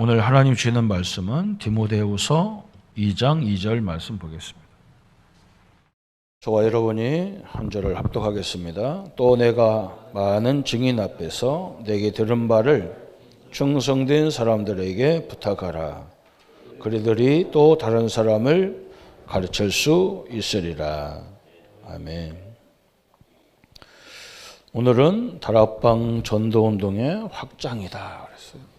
오늘 하나님 주시는 말씀은 디모데후서 2장 2절 말씀 보겠습니다. 저와 여러분이 한 절을 합독하겠습니다. 또 내가 많은 증인 앞에서 내게 들은 바를 충성된 사람들에게 부탁하라. 그들이 또 다른 사람을 가르칠 수 있으리라. 아멘. 오늘은 다락방 전도운동의 확장이다 그랬어요.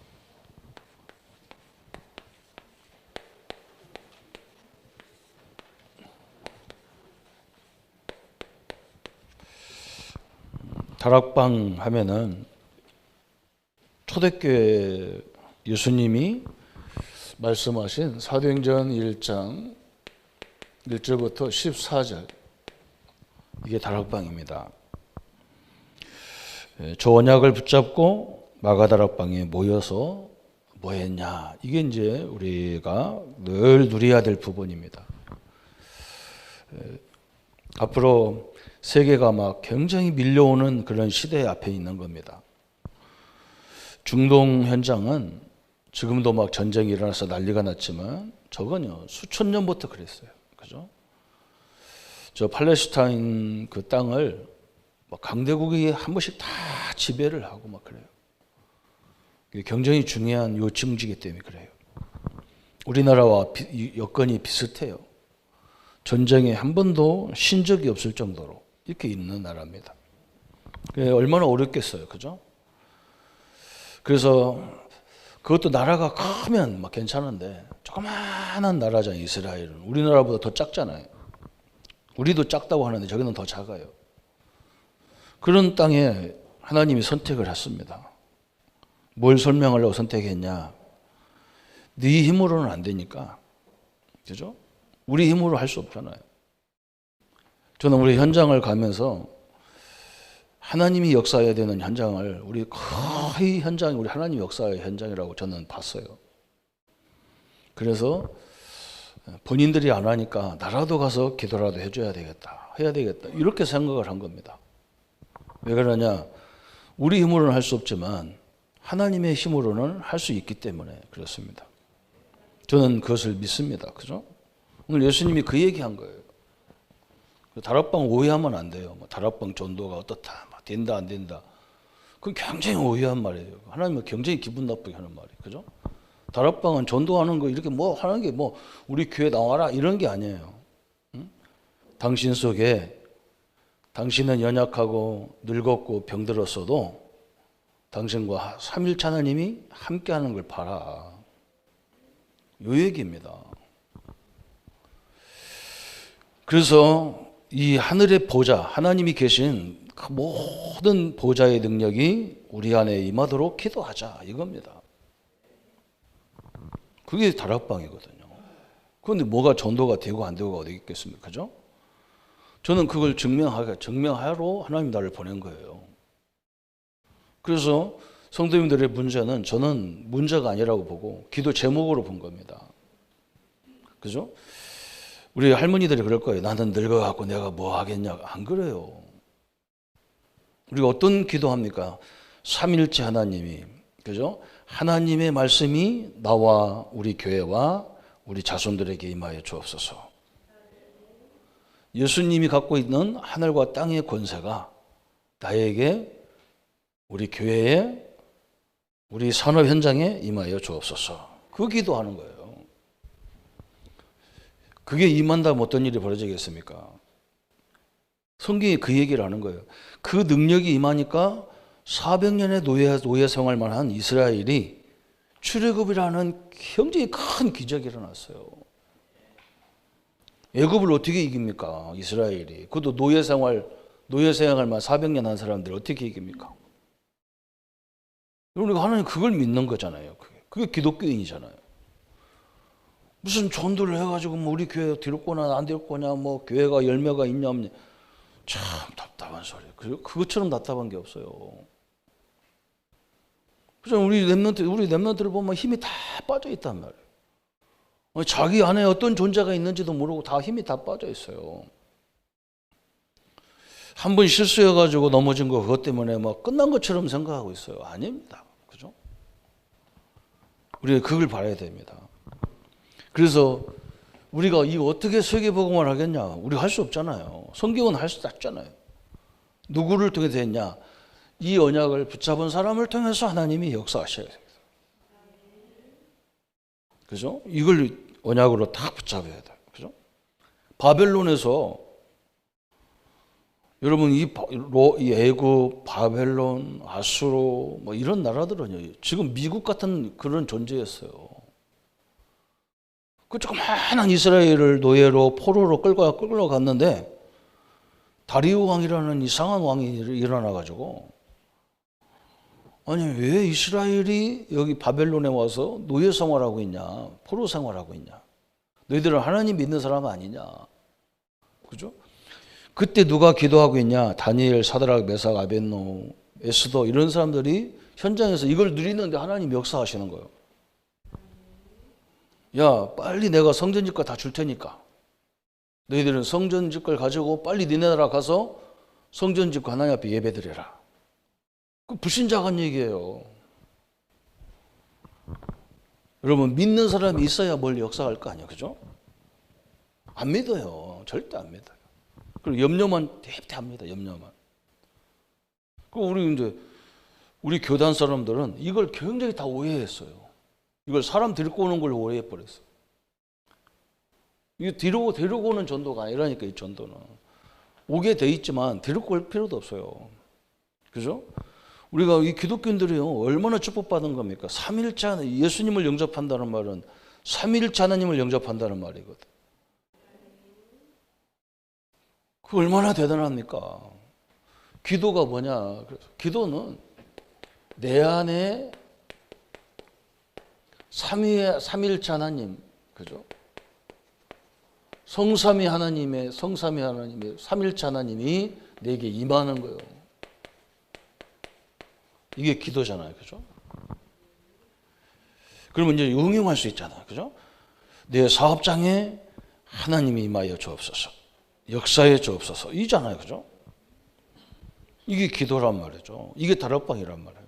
다락방 하면은 초대교회 예수님이 말씀하신 사도행전 1장 1절부터 14절, 이게 다락방입니다. 저 언약을 붙잡고 마가다락방에 모여서 뭐 했냐, 이게 이제 우리가 늘 누려야 될 부분입니다. 앞으로 세계가 막 굉장히 밀려오는 그런 시대 앞에 있는 겁니다. 중동 현장은 지금도 막 전쟁이 일어나서 난리가 났지만 저건요 수천 년부터 그랬어요. 그죠? 저 팔레스타인 그 땅을 막 강대국이 한 번씩 다 지배를 하고 막 그래요. 이게 굉장히 중요한 요충지기 때문에 그래요. 우리나라와 여건이 비슷해요. 전쟁에 한 번도 신 적이 없을 정도로 이렇게 있는 나라입니다. 얼마나 어렵겠어요. 그죠? 그래서 그것도 나라가 크면 막 괜찮은데 조그마한 나라잖아요. 이스라엘은 우리나라보다 더 작잖아요. 우리도 작다고 하는데 저기는 더 작아요. 그런 땅에 하나님이 선택을 했습니다. 뭘 설명하려고 선택했냐? 네 힘으로는 안 되니까. 그죠? 우리 힘으로 할 수 없잖아요. 저는 우리 현장을 가면서 하나님이 역사해야 되는 현장을 우리 거의 현장이 우리 하나님 역사의 현장이라고 저는 봤어요. 그래서 본인들이 안 하니까 나라도 가서 기도라도 해줘야 되겠다, 해야 되겠다, 이렇게 생각을 한 겁니다. 왜 그러냐? 우리 힘으로는 할 수 없지만 하나님의 힘으로는 할 수 있기 때문에 그렇습니다. 저는 그것을 믿습니다. 그죠? 오늘 예수님이 그 얘기한 거예요. 다락방 오해하면 안 돼요. 다락방 전도가 어떻다, 된다 안 된다. 그건 굉장히 오해한 말이에요. 하나님은 굉장히 기분 나쁘게 하는 말이에요. 그죠? 다락방은 전도하는 거 이렇게 뭐 하는 게 뭐 우리 교회 나와라 이런 게 아니에요. 응? 당신 속에 당신은 연약하고 늙었고 병들었어도 당신과 삼일체 하나님이 함께하는 걸 봐라. 요 얘기입니다. 그래서 이 하늘의 보좌, 하나님이 계신 그 모든 보좌의 능력이 우리 안에 임하도록 기도하자, 이겁니다. 그게 다락방이거든요. 그런데 뭐가 전도가 되고 안 되고가 어디 있겠습니까? 그죠? 저는 그걸 증명하러 하나님 나를 보낸 거예요. 그래서 성도님들의 문제는 저는 문제가 아니라고 보고 기도 제목으로 본 겁니다. 그죠? 우리 할머니들이 그럴 거예요. 나는 늙어갖고 내가 뭐 하겠냐. 안 그래요. 우리가 어떤 기도합니까? 삼일째 하나님이, 그죠? 하나님의 말씀이 나와 우리 교회와 우리 자손들에게 임하여 주옵소서. 예수님이 갖고 있는 하늘과 땅의 권세가 나에게, 우리 교회에, 우리 산업 현장에 임하여 주옵소서. 그 기도하는 거예요. 그게 임한다면 어떤 일이 벌어지겠습니까? 성경이 그 얘기를 하는 거예요. 그 능력이 임하니까 400년의 노예 생활만 한 이스라엘이 출애굽이라는 굉장히 큰 기적이 일어났어요. 애굽을 어떻게 이깁니까? 이스라엘이. 그것도 노예 생활만 400년 한 사람들 어떻게 이깁니까? 우리가 하나님 그걸 믿는 거잖아요. 그게 기독교인이잖아요. 무슨 전도를 해가지고 뭐 우리 교회 될 거나 안 될 거냐, 뭐 교회가 열매가 있냐 없냐, 참 답답한 소리. 그것처럼 답답한 게 없어요. 그래서 우리 렘넌트를 보면 힘이 다 빠져 있단 말이에요. 자기 안에 어떤 존재가 있는지도 모르고 다 힘이 다 빠져 있어요. 한 번 실수해가지고 넘어진 거 그것 때문에 막 끝난 것처럼 생각하고 있어요. 아닙니다. 그죠? 우리가 그걸 바라야 됩니다. 그래서 우리가 이거 어떻게 세계복음을 하겠냐? 우리가 할 수 없잖아요. 성경은 할 수 없잖아요. 누구를 통해서 했냐? 이 언약을 붙잡은 사람을 통해서 하나님이 역사하셔야 됩니다. 그죠? 이걸 언약으로 다 붙잡아야 돼요. 그죠? 바벨론에서 여러분 이 애굽, 바벨론, 아수로 뭐 이런 나라들은요. 지금 미국 같은 그런 존재였어요. 그 조그마한 이스라엘을 노예로 포로로 끌고 갔는데 다리오 왕이라는 이상한 왕이 일어나가지고 아니 왜 이스라엘이 여기 바벨론에 와서 노예 생활하고 있냐, 포로 생활하고 있냐? 너희들은 하나님 믿는 사람 아니냐? 그죠? 그때 누가 기도하고 있냐? 다니엘, 사드락, 메삭, 아벳노, 에스더 이런 사람들이 현장에서 이걸 누리는데 하나님 역사하시는 거예요. 야, 빨리 내가 성전집과 다 줄 테니까 너희들은 성전집걸 가지고 빨리 니네 나라 가서 성전집과 하나님 앞에 예배드려라. 그 불신자간 얘기예요. 여러분 믿는 사람이 있어야 뭘 역사할 거 아니에요. 그죠? 안 믿어요. 절대 안 믿어요. 그리고 염려만 대합니다. 염려만. 우리 교단 사람들은 이걸 굉장히 다 오해했어요. 이걸 사람 데리고 오는 걸 오해해버렸어. 이게 데리고 오는 전도가 아니라니까, 이 전도는. 오게 돼 있지만 데리고 올 필요도 없어요. 그죠? 우리가 이 기독교인들이요, 얼마나 축복받은 겁니까? 삼일체 예수님을 영접한다는 말은 삼일체 하나님을 영접한다는 말이거든. 그 얼마나 대단합니까? 기도가 뭐냐? 기도는 내 안에 삼일체 하나님, 그죠? 성삼위 하나님의 삼일체 하나님이 내게 임하는 거예요. 이게 기도잖아요, 그죠? 그러면 이제 응용할 수 있잖아요, 그죠? 내 사업장에 하나님이 임하여 주옵소서, 역사에 주옵소서, 이잖아요, 그죠? 이게 기도란 말이죠. 이게 다락방이란 말이에요.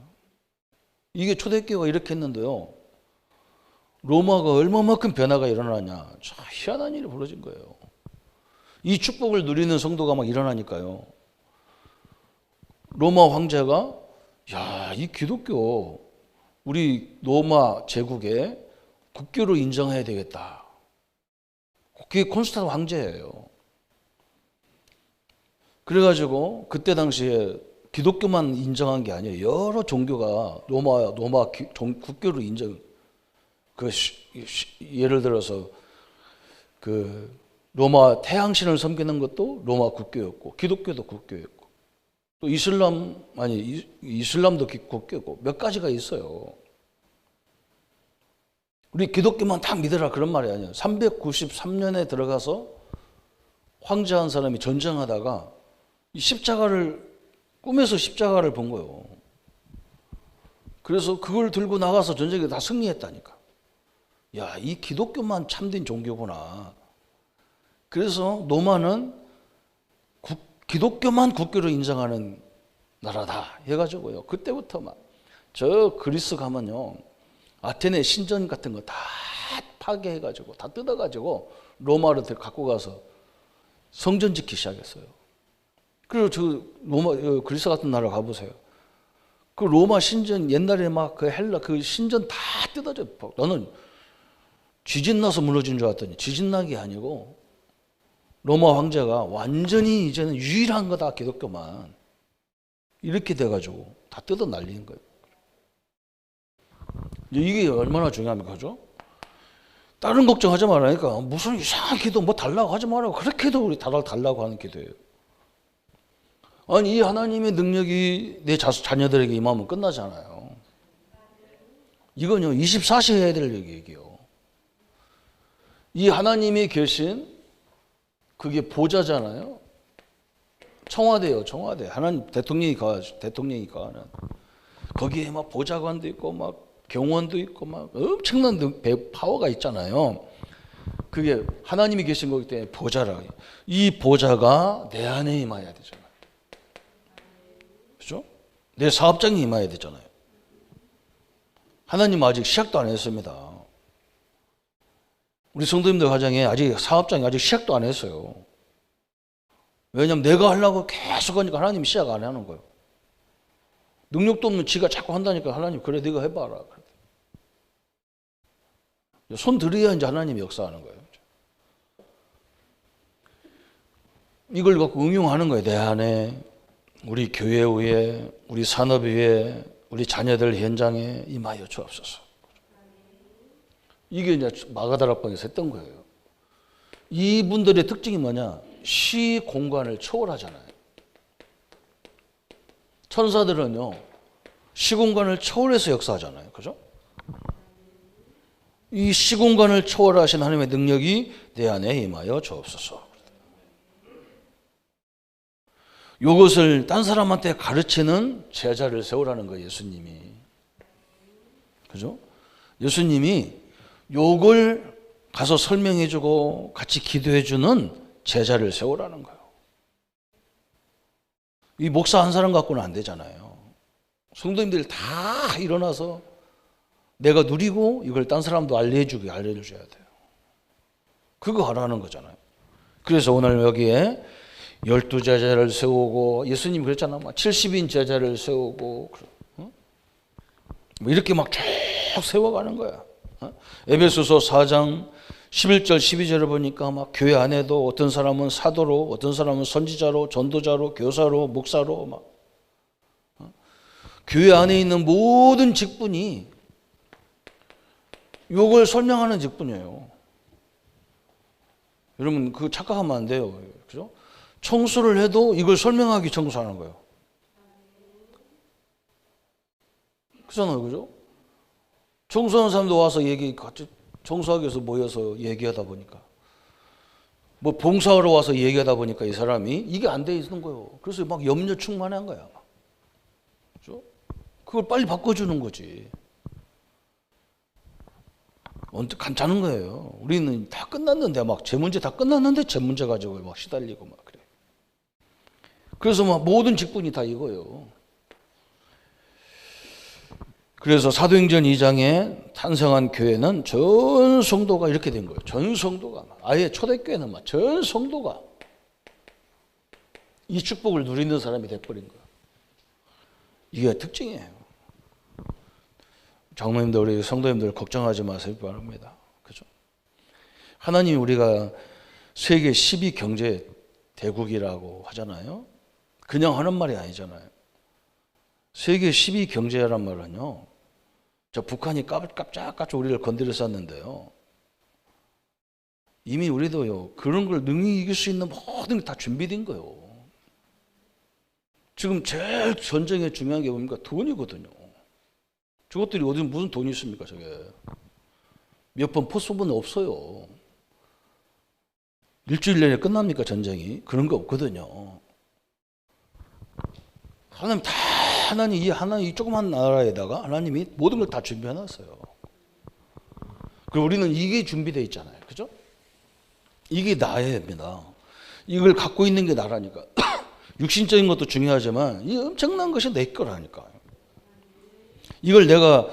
이게 초대교회가 이렇게 했는데요. 로마가 얼마만큼 변화가 일어나냐. 참 희한한 일이 벌어진 거예요. 이 축복을 누리는 성도가 막 일어나니까요. 로마 황제가 야, 이 기독교 우리 로마 제국의 국교로 인정해야 되겠다. 그게 콘스탄틴 황제예요. 그래가지고 그때 당시에 기독교만 인정한 게 아니에요. 여러 종교가 로마 국교로 인정. 예를 들어서 그 로마 태양신을 섬기는 것도 로마 국교였고, 기독교도 국교였고, 또 이슬람도 국교였고, 몇 가지가 있어요. 우리 기독교만 다 믿으라 그런 말이 아니에요. 393년에 들어가서 황제 한 사람이 전쟁하다가 꿈에서 십자가를 본 거예요. 그래서 그걸 들고 나가서 전쟁에 다 승리했다니까. 야, 이 기독교만 참된 종교구나. 그래서 로마는 기독교만 국교로 인정하는 나라다 해가지고요. 그때부터 막 저 그리스 가면요, 아테네 신전 같은 거 다 파괴해가지고 다 뜯어가지고 로마로 갖고 가서 성전 짓기 시작했어요. 그리고 그리스 같은 나라 가보세요. 그 로마 신전 옛날에 막 그 헬라 그 신전 다 뜯어져. 너는 지진 나서 무너진 줄 알았더니 지진 나기 아니고 로마 황제가 완전히 이제는 유일한 거다, 기독교만. 이렇게 돼가지고 다 뜯어 날리는 거예요. 이게 얼마나 중요합니까? 그죠? 다른 걱정하지 말라니까. 무슨 이상한 기도 뭐 달라고 하지 말라고. 그렇게도 우리 달라고 하는 기도예요. 아니, 이 하나님의 능력이 내 자녀들에게 임하면 끝나잖아요. 이건요 24시 해야 될 얘기예요. 이 하나님이 계신 그게 보좌잖아요. 청와대요, 청와대. 하나님 대통령이 가는 거기에 막 보좌관도 있고 막 경원도 있고 막 엄청난 파워가 있잖아요. 그게 하나님이 계신 거기 때문에 보좌라. 이 보좌가 내 안에 임해야 되잖아요. 그렇죠? 내 사업장에 임해야 되잖아요. 하나님 아직 시작도 안 했습니다. 우리 성도님들 가정에 아직 사업장이 아직 시작도 안 했어요. 왜냐하면 내가 하려고 계속 하니까 하나님이 시작 안 하는 거예요. 능력도 없는 지가 자꾸 한다니까 하나님 그래 네가 해봐라. 손 들여야 이제 하나님이 역사하는 거예요. 이걸 갖고 응용하는 거예요. 내 안에, 우리 교회 위에, 우리 산업 위에, 우리 자녀들 현장에 임하여 주옵소서. 이게 이제 마가다락방에서 했던 거예요. 이분들의 특징이 뭐냐? 시 공간을 초월하잖아요. 천사들은요, 시공간을 초월해서 역사하잖아요. 그죠? 이 시공간을 초월하신 하나님의 능력이 내 안에 임하여 주옵소서. 이것을 딴 사람한테 가르치는 제자를 세우라는 거예요, 예수님이. 그죠? 예수님이 요걸 가서 설명해주고 같이 기도해주는 제자를 세우라는 거예요. 이 목사 한 사람 갖고는 안 되잖아요. 성도님들 다 일어나서 내가 누리고 이걸 딴 사람도 알려줘야 돼요. 그거 하라는 거잖아요. 그래서 오늘 여기에 12제자를 세우고, 예수님이 그랬잖아. 70인 제자를 세우고, 이렇게 막 쭉 세워가는 거야. 에베소서 4장 11절 12절을 보니까 막 교회 안에도 어떤 사람은 사도로, 어떤 사람은 선지자로, 전도자로, 교사로, 목사로 막 교회 안에 있는 모든 직분이 이걸 설명하는 직분이에요. 여러분 그 착각하면 안 돼요. 그죠? 청소를 해도 이걸 설명하기 청소하는 거예요. 그렇잖아요. 그죠? 청소하는 사람도 와서 같이 청소하기 위해서 모여서 얘기하다 보니까, 뭐 봉사하러 와서 얘기하다 보니까 이 사람이 이게 안 돼 있는 거예요. 그래서 막 염려 충만한 거야. 그죠? 그걸 빨리 바꿔주는 거지. 괜찮은 거예요. 우리는 다 끝났는데 막 제 문제 다 끝났는데 제 문제 가지고 막 시달리고 막 그래. 그래서 막 모든 직분이 다 이거예요. 그래서 사도행전 2장에 탄생한 교회는 전 성도가 이렇게 된 거예요. 전 성도가, 아예 초대교회는 막 전 성도가 이 축복을 누리는 사람이 돼버린 거예요. 이게 특징이에요. 장로님들, 우리 성도님들 걱정하지 마세요 바랍니다. 그죠? 하나님 우리가 세계 10위 경제 대국이라고 하잖아요. 그냥 하는 말이 아니잖아요. 세계 10위 경제란 말은요, 저 북한이 깜짝깜짝 우리를 건드렸었는데요, 이미 우리도요 그런 걸 능히 이길 수 있는 모든 게 다 준비된 거예요. 지금 제일 전쟁에 중요한 게 뭡니까? 돈이거든요. 저것들이 어디 무슨 돈이 있습니까? 저게 몇 번 포쏘면 없어요. 일주일 내내 끝납니까 전쟁이? 그런 거 없거든요. 하나님 이 조그만 나라에다가 하나님이 모든 걸 다 준비해놨어요. 그리고 우리는 이게 준비되어 있잖아요. 그죠? 이게 나입니다. 이걸 갖고 있는 게 나라니까. 육신적인 것도 중요하지만 이 엄청난 것이 내 거라니까. 이걸 내가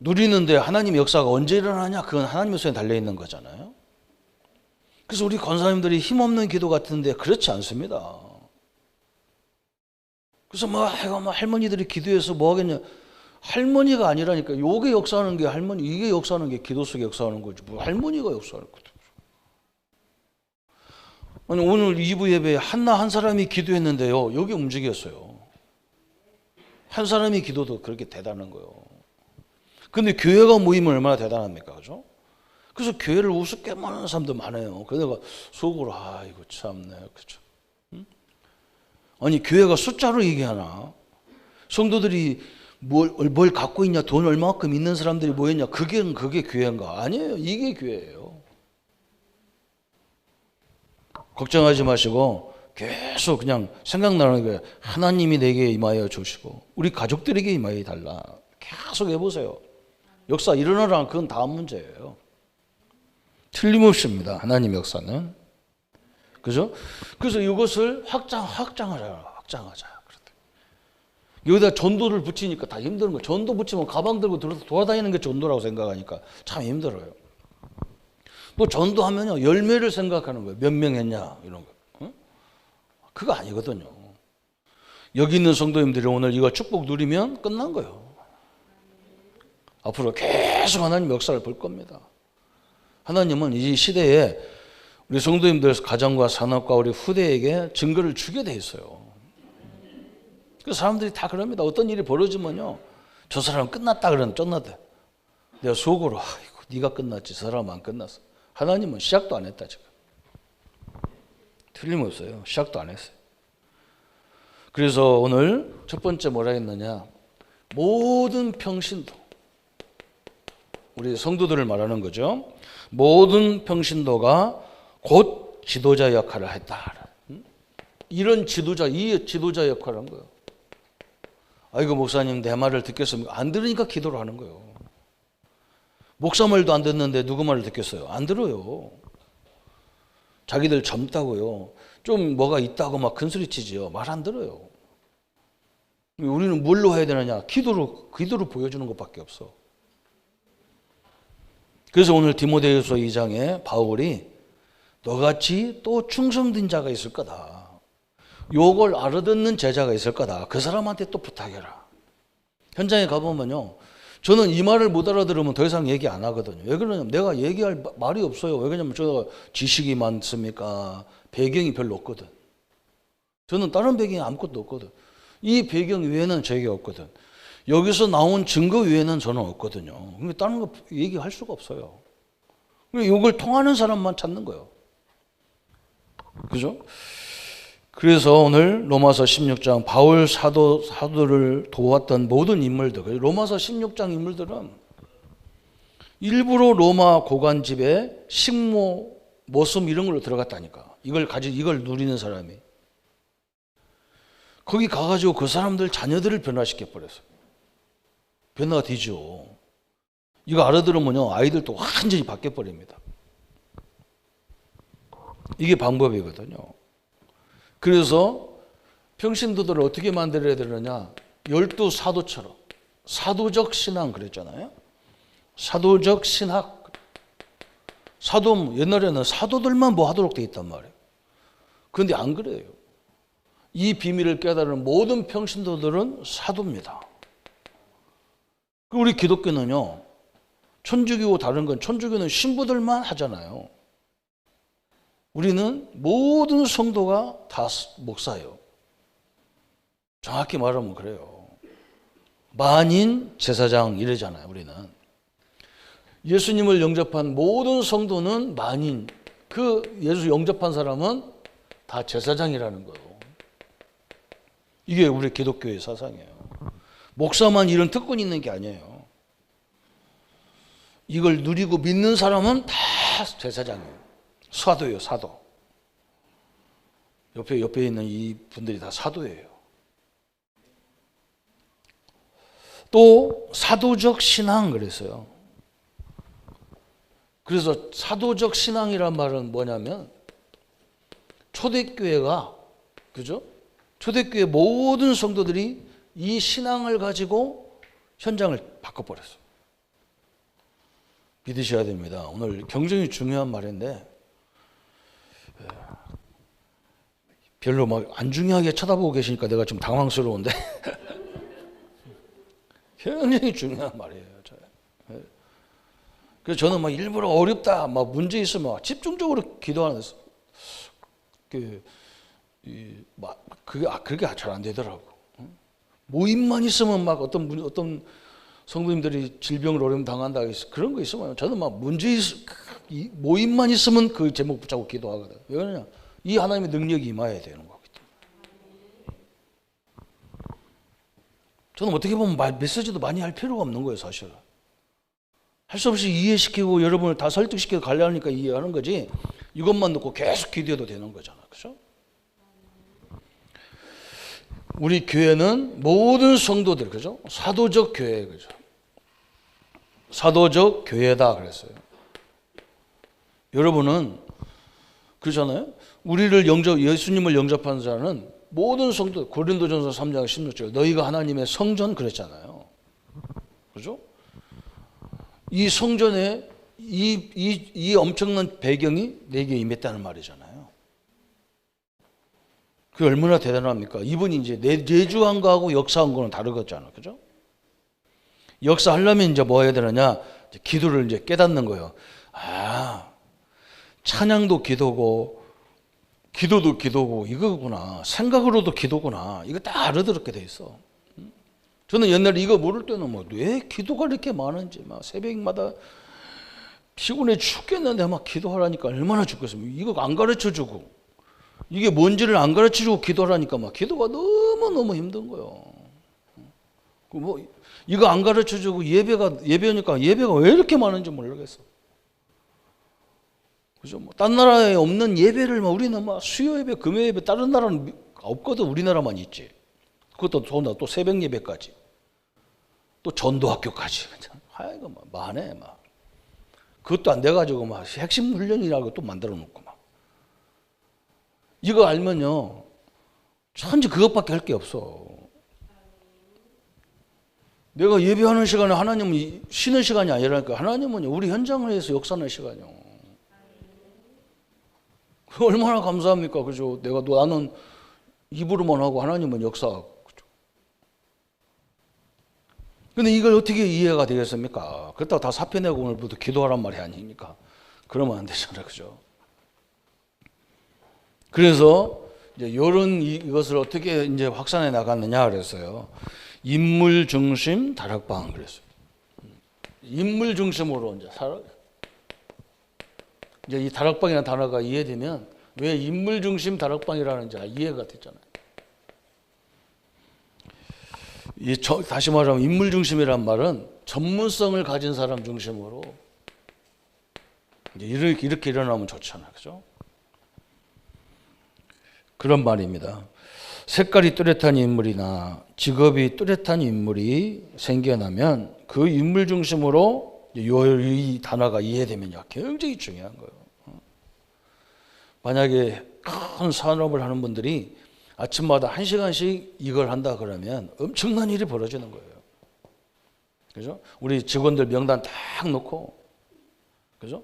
누리는데 하나님의 역사가 언제 일어나냐? 그건 하나님의 손에 달려있는 거잖아요. 그래서 우리 권사님들이 힘없는 기도 같은데 그렇지 않습니다. 그래서 할머니들이 기도해서 뭐 하겠냐? 할머니가 아니라니까. 요게 역사하는 게 할머니, 이게 역사하는 게 기도 속에 역사하는 거지. 뭐 할머니가 역사하는 거죠. 아니 오늘 2부 예배에 한나 한 사람이 기도했는데요, 여기 움직였어요. 한 사람이 기도도 그렇게 대단한 거예요. 근데 교회가 모이면 얼마나 대단합니까? 그죠? 그래서 교회를 우습게 말하는 사람도 많아요. 그래서 내가 속으로 이거 참네. 그죠? 아니 교회가 숫자로 얘기하나? 성도들이 뭘 갖고 있냐, 돈 얼마만큼 있는 사람들이 모였냐, 그게 교회인가? 아니에요. 이게 교회예요. 걱정하지 마시고 계속 그냥 생각나는 게 하나님이 내게 임하여 주시고 우리 가족들에게 임하여 달라. 계속 해보세요. 역사 일어나라. 그건 다음 문제예요. 틀림없습니다. 하나님 역사는. 그죠? 그래서 이것을 확장하자. 여기다 전도를 붙이니까 다 힘든 거예요. 전도 붙이면 가방 들고 돌아다니는 게 전도라고 생각하니까 참 힘들어요. 또 전도하면요, 열매를 생각하는 거예요. 몇 명 했냐 이런 거. 응? 그거 아니거든요. 여기 있는 성도님들이 오늘 이거 축복 누리면 끝난 거예요. 앞으로 계속 하나님 역사를 볼 겁니다. 하나님은 이 시대에 우리 성도님들 가정과 산업과 우리 후대에게 증거를 주게 돼 있어요. 그 사람들이 다 그럽니다. 어떤 일이 벌어지면요, 저 사람은 끝났다 그러면 끝났대. 내가 속으로 아이고 네가 끝났지, 저 사람은 안 끝났어. 하나님은 시작도 안 했다 지금. 틀림없어요. 시작도 안 했어요. 그래서 오늘 첫 번째 뭐라 했느냐, 모든 평신도, 우리 성도들을 말하는 거죠. 모든 평신도가 곧 지도자 역할을 했다. 이런 지도자, 이 지도자 역할을 한 거예요. 아이고 목사님 내 말을 듣겠습니까? 안 들으니까 기도를 하는 거예요. 목사 말도 안 듣는데 누구 말을 듣겠어요? 안 들어요. 자기들 젊다고요, 좀 뭐가 있다고 막 큰소리 치지요. 말 안 들어요. 우리는 뭘로 해야 되느냐? 기도로 보여주는 것밖에 없어. 그래서 오늘 디모데후서 2장에 바울이 너같이 또 충성된 자가 있을 거다, 요걸 알아듣는 제자가 있을 거다, 그 사람한테 또 부탁해라. 현장에 가보면요, 저는 이 말을 못 알아들으면 더 이상 얘기 안 하거든요. 왜 그러냐면 내가 얘기할 말이 없어요. 왜 그러냐면 제가 지식이 많습니까? 배경이 별로 없거든. 저는 다른 배경이 아무것도 없거든. 이 배경 외에는 제게 없거든. 여기서 나온 증거 외에는 저는 없거든요. 그러니까 다른 거 얘기할 수가 없어요. 이걸 통하는 사람만 찾는 거예요. 그죠? 그래서 오늘 로마서 16장 바울 사도를 도왔던 모든 인물들, 로마서 16장 인물들은 일부러 로마 고관집에 식모, 모습 이런 걸로 들어갔다니까. 이걸 누리는 사람이. 거기 가가지고 그 사람들 자녀들을 변화시켜 버렸어요. 변화가 되죠. 이거 알아들으면요, 아이들도 완전히 바뀌어 버립니다. 이게 방법이거든요. 그래서 평신도들을 어떻게 만들어야 되느냐, 12사도처럼 사도적 신앙 그랬잖아요. 사도적 신학. 옛날에는 사도들만 뭐 하도록 돼 있단 말이에요. 그런데 안 그래요. 이 비밀을 깨달은 모든 평신도들은 사도입니다. 우리 기독교는요, 천주교고 다른 건, 천주교는 신부들만 하잖아요. 우리는 모든 성도가 다 목사예요. 정확히 말하면 그래요. 만인 제사장 이러잖아요. 우리는 예수님을 영접한 모든 성도는 만인, 그 예수 영접한 사람은 다 제사장이라는 거예요. 이게 우리 기독교의 사상이에요. 목사만 이런 특권이 있는 게 아니에요. 이걸 누리고 믿는 사람은 다 제사장이에요. 사도예요, 사도. 옆에 있는 이 분들이 다 사도예요. 또 사도적 신앙 그랬어요. 그래서 사도적 신앙이란 말은 뭐냐면 초대교회가, 그죠? 초대교회 모든 성도들이 이 신앙을 가지고 현장을 바꿔버렸어요. 믿으셔야 됩니다. 오늘 굉장히 중요한 말인데 별로 막 안 중요하게 쳐다보고 계시니까 내가 좀 당황스러운데 굉장히 중요한 말이에요. 그래서 저는 막 일부러 어렵다, 막 문제 있으면 집중적으로 기도하는 데서 그게 잘 안 되더라고. 모임만 있으면 막 어떤 성도님들이 질병을 어려움 당한다, 그런 거 있으면 저는 막 모임만 있으면 그 제목 붙잡고 기도하거든. 왜 그러냐? 이 하나님의 능력이 임해야 되는 거기 때문에. 저는 어떻게 보면 메시지도 많이 할 필요가 없는 거예요, 사실. 할 수 없이 이해시키고 여러분을 다 설득시켜 가려니까 이해하는 거지, 이것만 놓고 계속 기도해도 되는 거잖아. 그죠? 우리 교회는 모든 성도들, 그죠? 사도적 교회, 그죠? 사도적 교회다 그랬어요. 여러분은 그러잖아요. 예수님을 영접한 자는 모든 성도, 고린도전서 3장 16절 너희가 하나님의 성전 그랬잖아요. 그죠? 이 성전에 이 엄청난 배경이 내게 임했다는 말이잖아요. 그게 얼마나 대단합니까? 이분이 이제 내주한 거하고 역사한 거는 다르겠잖아요. 그죠? 역사하려면 이제 뭐 해야 되느냐? 이제 기도를 이제 깨닫는 거예요. 아, 찬양도 기도고, 기도도 기도고, 이거구나. 생각으로도 기도구나. 이거 다 알아들었게 돼 있어. 저는 옛날에 이거 모를 때는 뭐, 왜 기도가 이렇게 많은지, 막 새벽마다 피곤해 죽겠는데 막 기도하라니까 얼마나 죽겠어요. 이거 안 가르쳐 주고, 이게 뭔지를 안 가르쳐 주고 기도하라니까 막 기도가 너무너무 힘든 거예요. 뭐, 이거 안 가르쳐 주고 예배니까 예배가 왜 이렇게 많은지 모르겠어. 그죠? 뭐, 딴 나라에 없는 예배를 막 우리는 막 수요 예배, 금요 예배, 다른 나라는 없거든. 우리나라만 있지. 그것도 또 새벽 예배까지. 또 전도학교까지. 하여가 막 많네, 막. 그것도 안 돼가지고 막 핵심 훈련이라고 또 만들어 놓고 막. 이거 알면요. 천지 그것밖에 할 게 없어. 내가 예배하는 시간에 하나님은 쉬는 시간이 아니라니까. 하나님은 우리 현장을 위해서 역사하는 시간이요. 얼마나 감사합니까? 그죠? 나는 입으로만 하고 하나님은 역사하고. 그죠? 근데 이걸 어떻게 이해가 되겠습니까? 그렇다고 다 사표내고 오늘부터 기도하란 말이 아니니까. 그러면 안 되잖아요. 그죠? 그래서 이제 이것을 어떻게 이제 확산해 나갔느냐 그랬어요. 인물 중심 다락방 그랬어요. 인물 중심으로 이제 이 다락방이라는 단어가 이해되면 왜 인물 중심 다락방이라는지 이해가 됐잖아요. 다시 말하면 인물 중심이란 말은 전문성을 가진 사람 중심으로 이제 이렇게 일어나면 좋잖아요. 그죠? 그런 말입니다. 색깔이 뚜렷한 인물이나 직업이 뚜렷한 인물이 생겨나면 그 인물 중심으로 이 단어가 이해되면요. 굉장히 중요한 거예요. 만약에 큰 산업을 하는 분들이 아침마다 1시간씩 이걸 한다 그러면 엄청난 일이 벌어지는 거예요. 그죠? 우리 직원들 명단 딱 놓고, 그죠?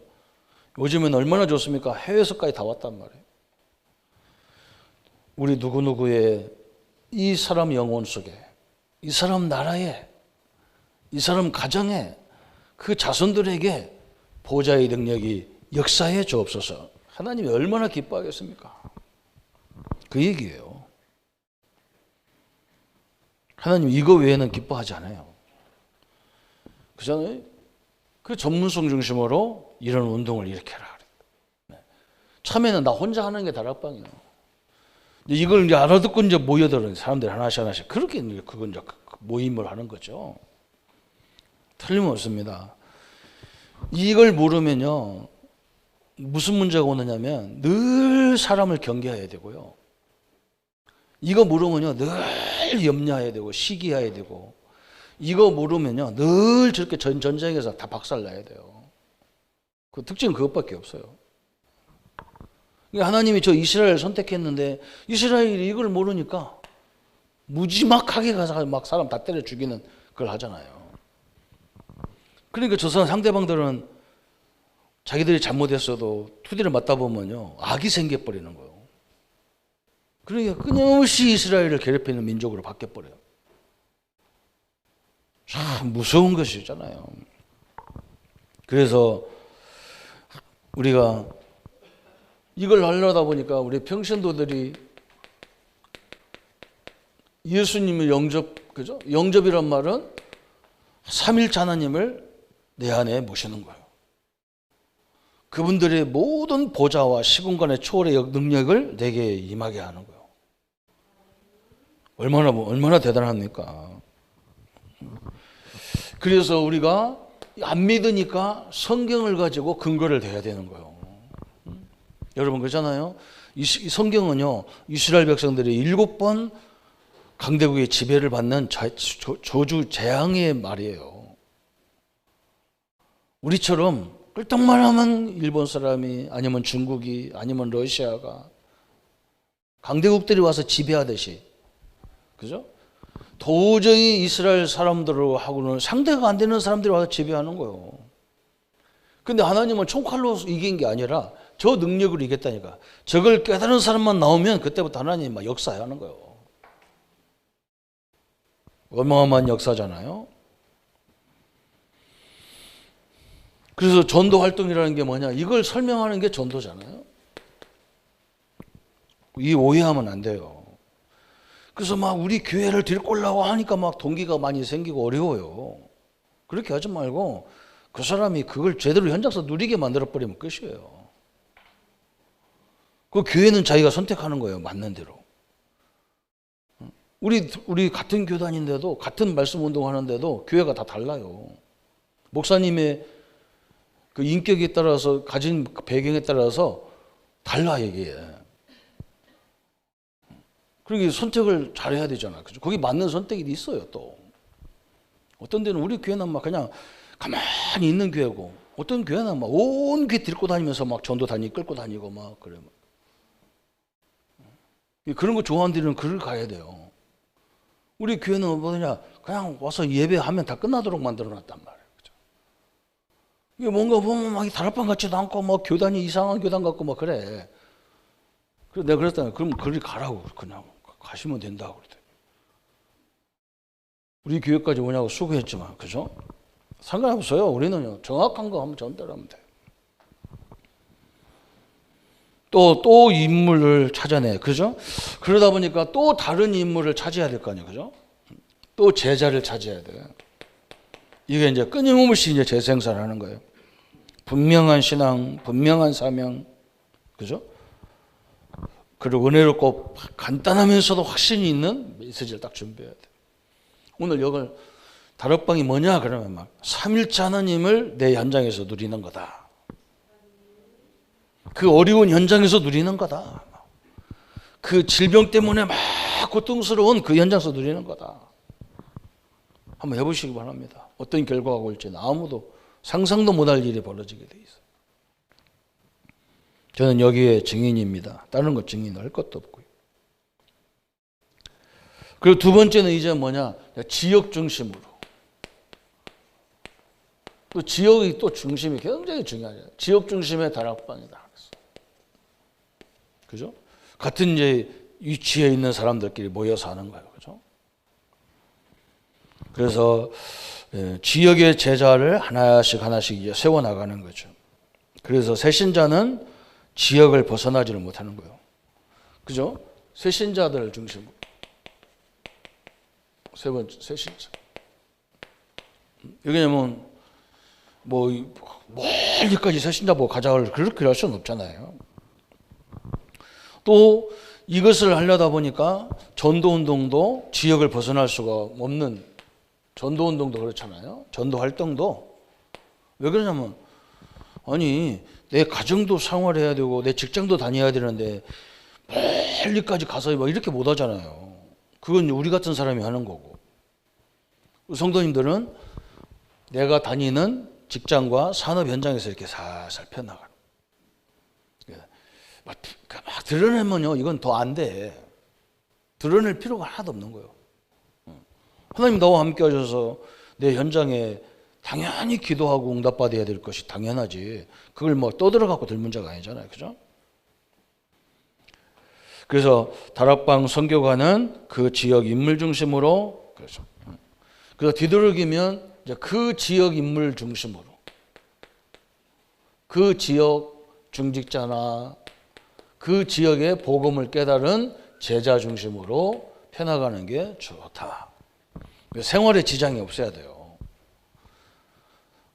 요즘은 얼마나 좋습니까? 해외에서까지 다 왔단 말이에요. 우리 누구누구의 이 사람 영혼 속에, 이 사람 나라에, 이 사람 가정에, 그 자손들에게 보좌의 능력이 역사해 주옵소서. 하나님이 얼마나 기뻐하겠습니까? 그 얘기예요. 하나님 이거 외에는 기뻐하지 않아요. 그잖아요. 그 전문성 중심으로 이런 운동을 일으켜라. 처음에는 나 혼자 하는 게 다락방이에요. 이걸 이제 알아듣고 이제 모여들은 사람들이 하나씩 그렇게 이제 그건 이제 모임을 하는 거죠. 틀림없습니다. 이걸 모르면요. 무슨 문제가 오느냐면 늘 사람을 경계해야 되고요. 이거 모르면요. 늘 염려해야 되고 시기해야 되고 이거 모르면요. 늘 저렇게 전쟁에서 다 박살나야 돼요. 그 특징은 그것밖에 없어요. 하나님이 저 이스라엘을 선택했는데 이스라엘이 이걸 모르니까 무지막하게 가서 막 사람 다 때려 죽이는 걸 하잖아요. 그러니까 저 상대방들은 자기들이 잘못했어도 투디를 맞다 보면요 악이 생겨버리는 거예요. 그러니까 끊임없이 이스라엘을 괴롭히는 민족으로 바뀌어버려요. 참 무서운 것이잖아요. 그래서 우리가 이걸 하려다 보니까 우리 평신도들이 예수님의 그죠? 영접이란 말은 삼일째 하나님을 내 안에 모시는 거예요. 그분들의 모든 보좌와 시공간의 초월의 능력을 내게 임하게 하는 거예요. 얼마나 대단합니까? 그래서 우리가 안 믿으니까 성경을 가지고 근거를 대야 되는 거예요. 여러분 그렇잖아요. 이 성경은요 이스라엘 백성들이 7번 강대국의 지배를 받는 저주 재앙의 말이에요. 우리처럼 끌떡만 하면 일본 사람이 아니면 중국이 아니면 러시아가 강대국들이 와서 지배하듯이. 그죠? 도저히 이스라엘 사람들하고는 상대가 안 되는 사람들이 와서 지배하는 거예요. 근데 하나님은 총칼로 이긴 게 아니라 저 능력으로 이겼다니까. 저걸 깨달은 사람만 나오면 그때부터 하나님이 막 역사하는 거예요. 어마어마한 역사잖아요. 그래서 전도 활동이라는 게 뭐냐? 이걸 설명하는 게 전도잖아요. 이 오해하면 안 돼요. 그래서 막 우리 교회를 들꼴라고 하니까 막 동기가 많이 생기고 어려워요. 그렇게 하지 말고 그 사람이 그걸 제대로 현장에서 누리게 만들어버리면 끝이에요. 그 교회는 자기가 선택하는 거예요. 맞는 대로. 우리 같은 교단인데도 같은 말씀 운동하는데도 교회가 다 달라요. 목사님의 그 인격에 따라서 가진 배경에 따라서 달라 이게. 그러니까 선택을 잘해야 되잖아. 그죠? 거기 맞는 선택이 있어요. 또 어떤 데는 우리 교회는 막 그냥 가만히 있는 교회고, 어떤 교회는 막 온 교회 들고 다니면서 막 전도 끌고 다니고 막 그래. 그런 거 좋아하는 데는 그를 가야 돼요. 우리 교회는 뭐냐, 그냥 와서 예배하면 다 끝나도록 만들어놨단 말이에요. 그죠? 이게 뭔가 보면 막 다락방 같지도 않고 막 교단이 이상한 교단 같고 막 그래. 그래서 내가 그랬더니 그럼 그리 가라고, 그냥 가시면 된다고 그랬더니. 우리 교회까지 오냐고 수고했지만, 그죠? 상관없어요. 우리는요, 정확한 거 하면 전달하면 돼요. 또 인물을 찾아내. 그죠? 그러다 보니까 또 다른 인물을 찾아야 될 거 아니에요. 그죠? 또 제자를 찾아야 돼. 이게 이제 끊임없이 이제 재생산하는 거예요. 분명한 신앙, 분명한 사명. 그죠? 그리고 은혜롭고 간단하면서도 확신이 있는 메시지를 딱 준비해야 돼. 오늘 이걸 다락방이 뭐냐? 그러면 막 삼일째 하나님을 내 현장에서 누리는 거다. 그 어려운 현장에서 누리는 거다. 그 질병 때문에 막 고통스러운 그 현장에서 누리는 거다. 한번 해보시기 바랍니다. 어떤 결과가 올지는 아무도 상상도 못할 일이 벌어지게 돼 있어요. 저는 여기에 증인입니다. 다른 거 증인할 것도 없고요. 그리고 두 번째는 이제 뭐냐? 지역 중심으로. 또 지역이 또 중심이 굉장히 중요하죠. 지역 중심의 다락방이다. 그죠? 같은 이제 위치에 있는 사람들끼리 모여서 하는 거예요. 그죠? 그래서 지역의 제자를 하나씩 이제 세워나가는 거죠. 그래서 새신자는 지역을 벗어나지를 못하는 거예요. 그죠? 새신자들 중심으로. 세 번째, 새신자. 왜냐면 뭐 멀리까지 새신자 보고 가자를 그렇게 할 수는 없잖아요. 또 이것을 하려다 보니까 전도운동도 지역을 벗어날 수가 없는, 전도운동도 그렇잖아요. 전도활동도. 왜 그러냐면 아니 내 가정도 생활해야 되고 내 직장도 다녀야 되는데 멀리까지 가서 뭐 이렇게 못 하잖아요. 그건 우리 같은 사람이 하는 거고, 성도님들은 내가 다니는 직장과 산업 현장에서 이렇게 살살 펴나가는. 막 드러내면요, 이건 더 안 돼. 드러낼 필요가 하나도 없는 거예요. 하나님 나와 함께 하셔서 내 현장에 당연히 기도하고 응답받아야 될 것이 당연하지. 그걸 뭐 떠들어갖고 될 문제가 아니잖아요. 그죠? 그래서 다락방 선교관은 그 지역 인물 중심으로, 그렇죠. 그래서 뒤돌아기면 이제 그 지역 인물 중심으로, 그 지역 중직자나 그 지역의 복음을 깨달은 제자 중심으로 펴나가는 게 좋다. 생활에 지장이 없어야 돼요.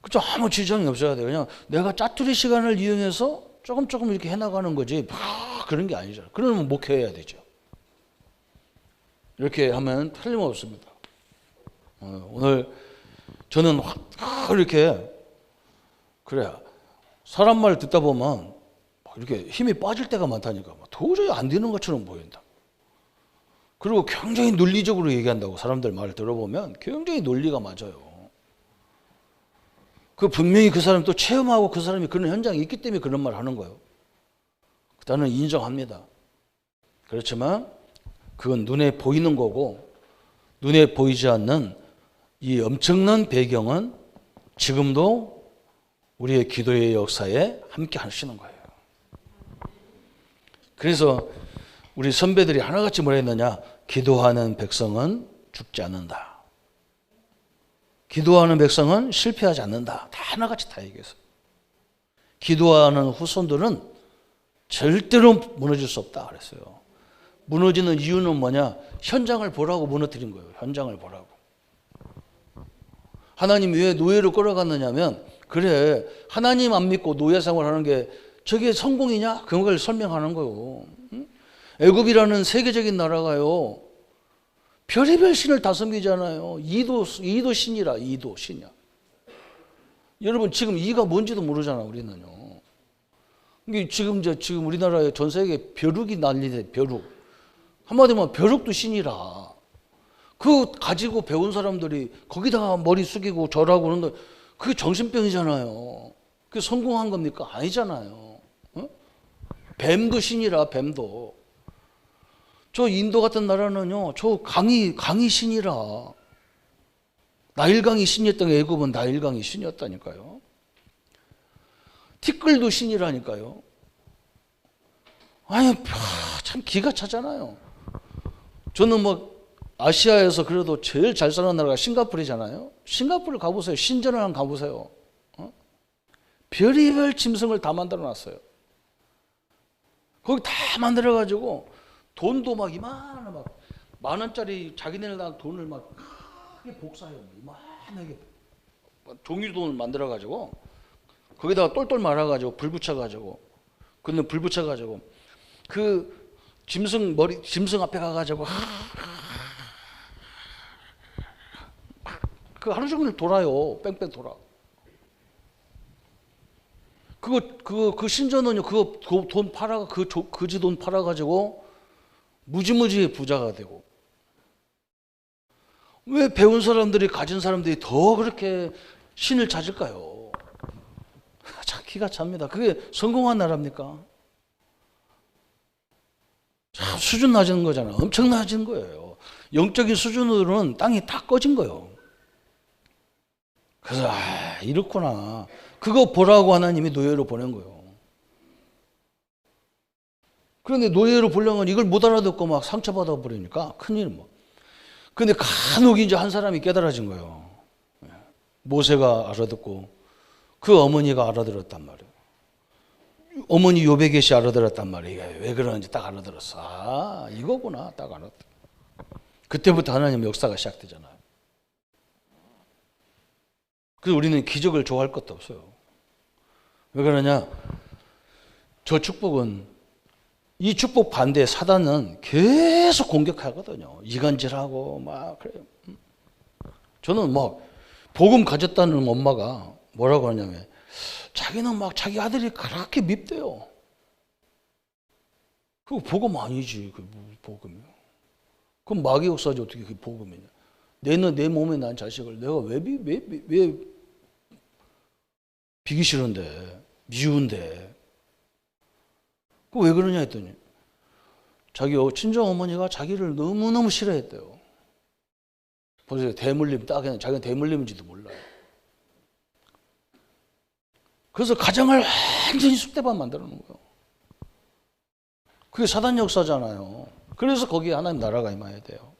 그죠? 아무 지장이 없어야 돼요. 그냥 내가 짜투리 시간을 이용해서 조금 이렇게 해나가는 거지 막 그런 게 아니잖아요. 그러면 목회해야 되죠. 이렇게 하면 틀림없습니다. 오늘 저는 이렇게 그래, 사람 말 듣다 보면 이렇게 힘이 빠질 때가 많다니까. 도저히 안 되는 것처럼 보인다. 그리고 굉장히 논리적으로 얘기한다고 사람들 말을 들어보면 굉장히 논리가 맞아요. 그 분명히 그 사람이 또 체험하고 그 사람이 그런 현장에 있기 때문에 그런 말을 하는 거예요. 나는 인정합니다. 그렇지만 그건 눈에 보이는 거고, 눈에 보이지 않는 이 엄청난 배경은 지금도 우리의 기도의 역사에 함께 하시는 거예요. 그래서 우리 선배들이 하나같이 뭐라 했느냐? 기도하는 백성은 죽지 않는다. 기도하는 백성은 실패하지 않는다. 다 하나같이 다 얘기했어요. 기도하는 후손들은 절대로 무너질 수 없다 그랬어요. 무너지는 이유는 뭐냐? 현장을 보라고 무너뜨린 거예요. 현장을 보라고. 하나님이 왜 노예로 끌어갔느냐면, 그래, 하나님 안 믿고 노예 생활하는 게 저게 성공이냐? 그걸 설명하는 거예요. 애굽이라는 세계적인 나라가요, 별의별 신을 다 섬기잖아요. 이도 신이라, 이도 신이야. 여러분, 지금 이가 뭔지도 모르잖아, 우리는요. 지금 우리나라에 전 세계 벼룩이 난리돼, 벼룩. 한마디로 벼룩도 신이라. 그거 가지고 배운 사람들이 거기다가 머리 숙이고 절하고 그러는데 그게 정신병이잖아요. 그게 성공한 겁니까? 아니잖아요. 어? 뱀도 신이라, 뱀도. 저 인도 같은 나라는요, 저 강이 신이라. 나일강이 신이었던 게 애굽은 나일강이 신이었다니까요. 티끌도 신이라니까요. 아니, 참 기가 차잖아요. 저는 아시아에서 그래도 제일 잘 사는 나라가 싱가포르잖아요. 싱가포르 가보세요. 신전을 한번 가보세요. 별의별 짐승을 다 만들어 놨어요. 거기 다 만들어 가지고 돈도 이만한 10,000원짜리 자기네들 돈을 크게 복사해요. 이만하게 종이돈을 만들어 가지고 거기다가 똘똘 말아 가지고 불 붙여 가지고, 근데 불 붙여 가지고 그 짐승 앞에 가 가지고 그 하루 종일 돌아요. 뺑뺑 돌아. 그 신전은요, 그거 돈 팔아가, 그지 돈 팔아가지고 무지무지 부자가 되고. 왜 배운 사람들이, 가진 사람들이 더 그렇게 신을 찾을까요? 참 기가 찹니다. 그게 성공한 나라입니까? 참 수준 낮은 거잖아요. 엄청 낮은 거예요. 영적인 수준으로는 땅이 다 꺼진 거예요. 그래서 이렇구나. 그거 보라고 하나님이 노예로 보낸 거예요. 그런데 노예로 보려면 이걸 못 알아듣고 상처받아 버리니까 큰일 그런데 간혹 이제 한 사람이 깨달아진 거예요. 모세가 알아듣고 그 어머니가 알아들었단 말이에요. 어머니 요베겟이 알아들었단 말이에요. 왜 그러는지 딱 알아들었어. 아, 이거구나. 딱 알아들었어. 그때부터 하나님 역사가 시작되잖아요. 그래서 우리는 기적을 좋아할 것도 없어요. 왜 그러냐? 저 축복은, 이 축복 반대에 사단은 계속 공격하거든요. 이간질하고 그래요. 저는 복음 가졌다는 엄마가 뭐라고 하냐면, 자기는 자기 아들이 그렇게 밉대요. 그거 복음 아니지. 그 복음이요. 그럼 마귀 역사지 어떻게 그게 복음이냐? 내 몸에 난 자식을 내가 왜 비기 싫은데, 미운데. 그 왜 그러냐 했더니, 자기 친정 어머니가 자기를 너무너무 싫어했대요. 보세요. 대물림, 자기는 대물림인지도 몰라요. 그래서 가정을 완전히 쑥대밭 만들어 놓은 거예요. 그게 사단 역사잖아요. 그래서 거기에 하나님 나라가 임해야 돼요.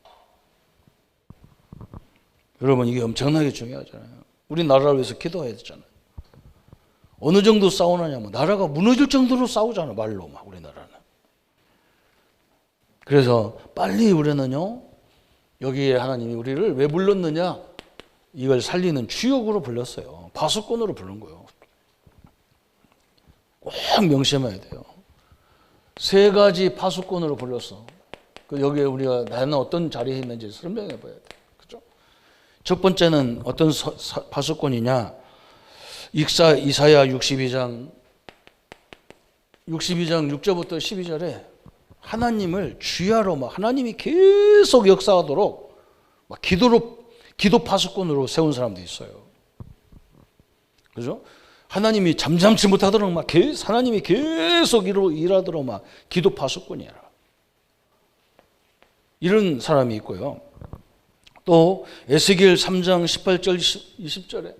여러분, 이게 엄청나게 중요하잖아요. 우리 나라를 위해서 기도해야 되잖아요. 어느 정도 싸우느냐면 나라가 무너질 정도로 싸우잖아요. 말로 우리나라는. 그래서 빨리 우리는요, 여기에 하나님이 우리를 왜 불렀느냐? 이걸 살리는 주역으로 불렀어요. 파수꾼으로 부른 거예요. 꼭 명심해야 돼요. 3가지 파수꾼으로 불렀어. 여기에 우리가 나는 어떤 자리에 있는지 설명해 봐야 돼. 그죠? 첫 번째는 어떤 파수꾼이냐? 이사야 62장 6절부터 12절에 하나님을 주야로 하나님이 계속 역사하도록 기도 파수꾼으로 세운 사람도 있어요. 그죠? 하나님이 잠잠치 못하도록 하나님이 계속 일하도록 기도 파수꾼이라. 이런 사람이 있고요. 또 에스겔 3장 18절 20절에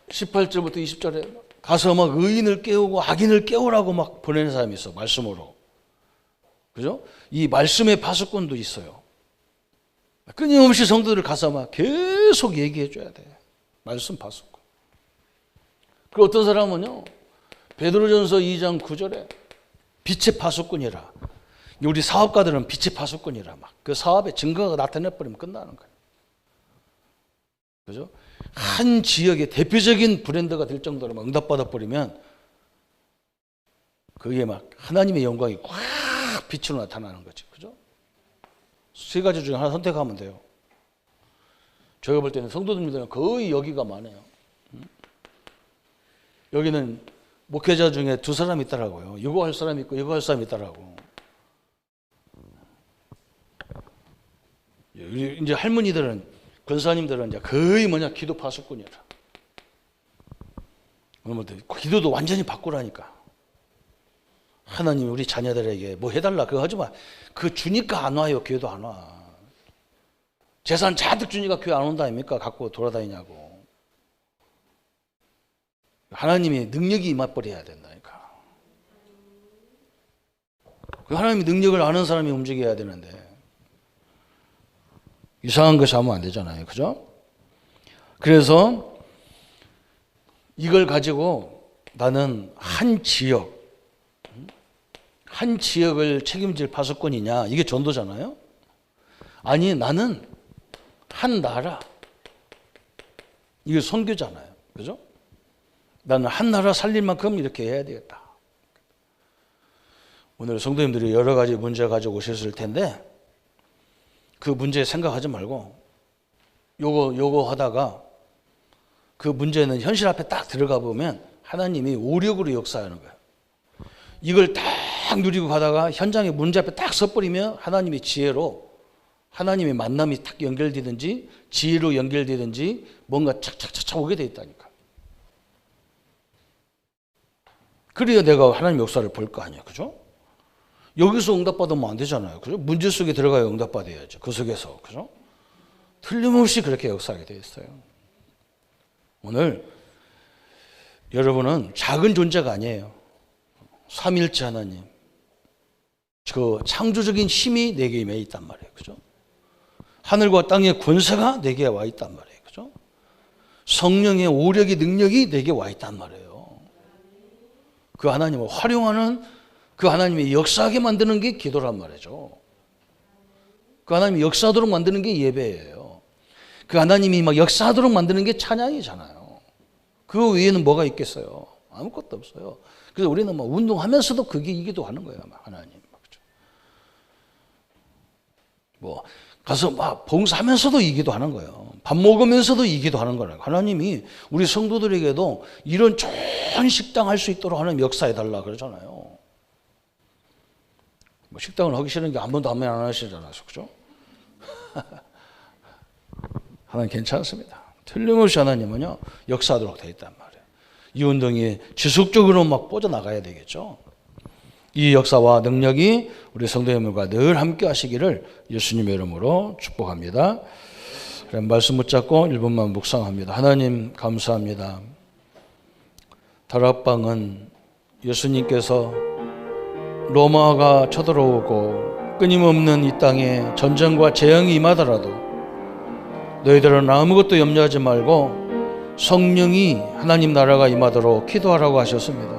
18절부터 20절에 가서 막 의인을 깨우고 악인을 깨우라고 막 보내는 사람이 있어. 말씀으로. 그죠? 이 말씀의 파수꾼도 있어요. 끊임없이 성도들 가서 막 계속 얘기해 줘야 돼. 말씀 파수꾼. 그리고 어떤 사람은요, 베드로전서 2장 9절에 빛의 파수꾼이라. 우리 사업가들은 빛의 파수꾼이라 막 그 사업의 증거가 나타내버리면 끝나는 거예요. 그죠? 한 지역의 대표적인 브랜드가 될 정도로 막 응답받아버리면 그게 막 하나님의 영광이 꽉 빛으로 나타나는 거죠. 그죠? 세 가지 중에 하나 선택하면 돼요. 제가 볼 때는 성도들은 거의 여기가 많아요. 여기는 목회자 중에 두 사람 있더라고요. 이거 할 사람이 있고 이거 할 사람이 있더라고. 이제 할머니들은, 권사님들은 이제 거의 기도 파수꾼이라. 기도도 완전히 바꾸라니까. 하나님 우리 자녀들에게 뭐 해달라 그거 하지 마. 그거 주니까 안 와요. 교회도 안 와. 재산 잔뜩 주니까 교회 안 온다 아닙니까? 갖고 돌아다니냐고. 하나님의 능력이 임해버려야 된다니까. 그 하나님의 능력을 아는 사람이 움직여야 되는데 이상한 것이 하면 안 되잖아요. 그죠? 그래서 이걸 가지고 나는 한 지역을 책임질 파수꾼이냐? 이게 전도잖아요. 아니, 나는 한 나라. 이게 선교잖아요. 그죠? 나는 한 나라 살릴 만큼 이렇게 해야 되겠다. 오늘 성도님들이 여러 가지 문제 가지고 오셨을 텐데 그 문제 생각하지 말고 요거 하다가 그 문제는 현실 앞에 딱 들어가 보면 하나님이 오력으로 역사하는 거예요. 이걸 딱 누리고 가다가 현장에 문제 앞에 딱 서버리면 하나님의 지혜로 하나님의 만남이 딱 연결되든지 지혜로 연결되든지 뭔가 착착착착 오게 돼 있다니까. 그래야 내가 하나님의 역사를 볼 거 아니에요. 그죠? 여기서 응답받으면 안 되잖아요. 그죠? 문제 속에 들어가야 응답받아야죠. 그 속에서. 그죠? 틀림없이 그렇게 역사하게 되어 있어요. 오늘 여러분은 작은 존재가 아니에요. 삼일째 하나님. 그 창조적인 힘이 내게 임해 있단 말이에요. 그죠? 하늘과 땅의 권세가 내게 와 있단 말이에요. 그죠? 성령의 오력의 능력이 내게 와 있단 말이에요. 그 하나님을 활용하는 그 하나님이 역사하게 만드는 게 기도란 말이죠. 그 하나님이 역사하도록 만드는 게 예배예요. 그 하나님이 막 역사하도록 만드는 게 찬양이잖아요. 그 외에는 뭐가 있겠어요? 아무것도 없어요. 그래서 우리는 막 운동하면서도 그게 이기도 하는 거예요. 하나님. 뭐 가서 막 봉사하면서도 이기도 하는 거예요. 밥 먹으면서도 이기도 하는 거예요. 하나님이 우리 성도들에게도 이런 좋은 식당 할 수 있도록 하나님 역사해달라 그러잖아요. 뭐 식당을 하기 싫은 게 한 번도 아멘 안 하시잖아요. 그죠? 하나님 괜찮습니다. 틀림없이 하나님은요, 역사하도록 되어 있단 말이에요. 이 운동이 지속적으로 막 뻗어나가야 되겠죠. 이 역사와 능력이 우리 성도님들과 늘 함께 하시기를 예수님의 이름으로 축복합니다. 그럼 말씀 붙잡고 1분만 묵상합니다. 하나님 감사합니다. 다락방은 예수님께서 로마가 쳐들어오고 끊임없는 이 땅에 전쟁과 재앙이 임하더라도 너희들은 아무것도 염려하지 말고 성령이 하나님 나라가 임하도록 기도하라고 하셨습니다.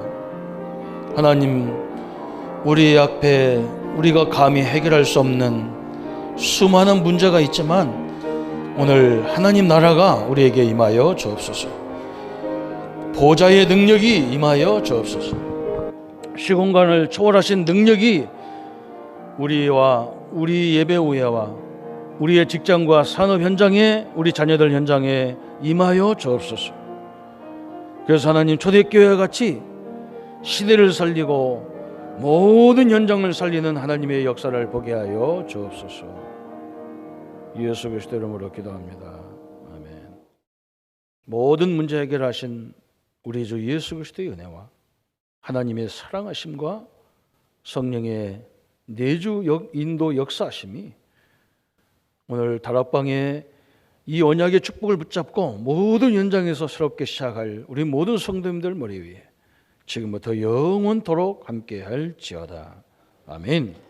하나님, 우리 앞에 우리가 감히 해결할 수 없는 수많은 문제가 있지만 오늘 하나님 나라가 우리에게 임하여 주옵소서. 보좌의 능력이 임하여 주옵소서. 시공간을 초월하신 능력이 우리와 우리 예배 우회와 우리의 직장과 산업 현장에 우리 자녀들 현장에 임하여 주옵소서. 그래서 하나님 초대교회와 같이 시대를 살리고 모든 현장을 살리는 하나님의 역사를 보게 하여 주옵소서. 예수 그리스도 이름으로 기도합니다. 아멘. 모든 문제 해결하신 우리 주 예수 그리스도의 은혜와 하나님의 사랑하심과 성령의 내주 인도 역사심이 오늘 다락방에 이 언약의 축복을 붙잡고 모든 현장에서 새롭게 시작할 우리 모든 성도님들 머리 위에 지금부터 영원토록 함께할지어다. 아멘.